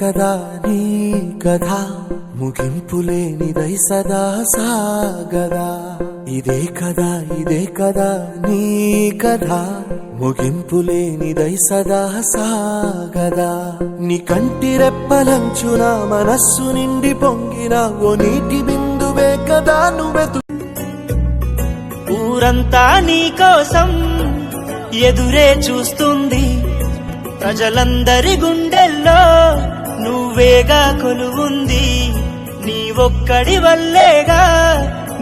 కదా నీ కథ ముగింపు లేనిదై సదా సాగదా. ఇదే కదా నీ కథ ముగింపు లేనిదై సదా సాగదా. నీ కంటి రెప్పలంచున మనస్సు నిండి పొంగిన ఓ నీటి బిందువే కదా నువ్వెతు. ఊరంతా నీ కోసం ఎదురే చూస్తుంది, ప్రజలందరి గుండెల్లో నువ్వేగా కొలువుంది. నీ ఒక్కడి వల్లేగా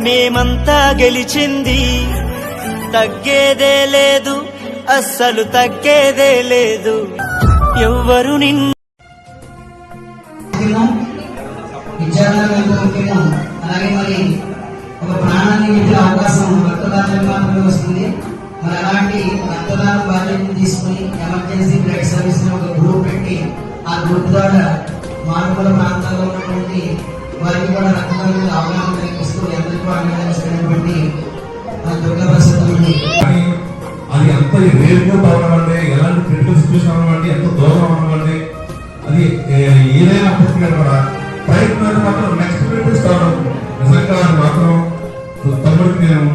మేమంతా గెలిచింది. తగ్గేదే లేదు, అస్సలు తగ్గేదే లేదు. ఎవ్వరు నిన్ను అలాగే మరి ఒక ప్రాణాన్ని పెట్టే అవకాశం రక్తదానం మాత్రమే వస్తుంది. మరి అలాంటి రక్తదాన బాధ్యతను తీసుకుని ఎమర్జెన్సీ బ్లడ్ సర్వీస్ ఒక గ్రూప్ పెట్టి ఆ గ్రూప్ ద్వారా మారుమూల ప్రాంతాల్లో ఉన్నటువంటి వారికి కూడా రక్తదానం మీద అవగాహన కల్పిస్తూ ఎంతకు అందించినటువంటి దుర్గా ప్రసాద్ అది ఎంత రేపు అవనివ్వండి, ఎలాంటి క్రిటికల్ సిచ్యువేషన్ అవనివ్వండి, ఎంత దూరం అవనివ్వండి, అది ఏదైనా అప్పటికీ కూడా ప్రయత్నాలు మాత్రం నెక్స్ట్ ప్రిపేర్ స్టార్ట్ అవుతుంది. నిజంగా అది మాత్రం తమ్ముడికి నేను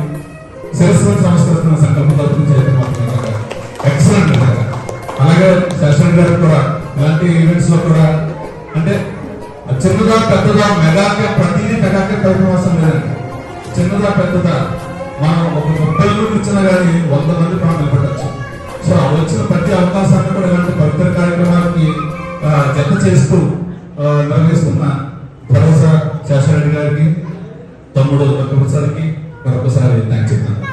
శిరస్సు సంస్కరిస్తున్న సంకల్పంతో చేయడం మాత్రం ఎక్సలెంట్. అలాగే శశి గారు కూడా ఇలాంటి ఈవెంట్స్ లో కూడా అంటే చిన్నదా పెద్దదా మెగాకే ప్రతిదీ మెగాకే పరిమాసం లేదండి. చిన్నదా పెద్దదా మనం ఒక 30 మంది ఇచ్చినా కానీ 100 మంది మనం నిలబడచ్చు. సో వచ్చిన ప్రతి అవకాశాన్ని కూడా ఇలాంటి పవిత్ర కార్యక్రమాలకి జత చేస్తూ నిర్వహిస్తున్న భరోసా శేషారెడ్డి గారికి, తమ్ముడు ప్రసాద్కి మరొకసారి థ్యాంక్స్ చెప్తాను.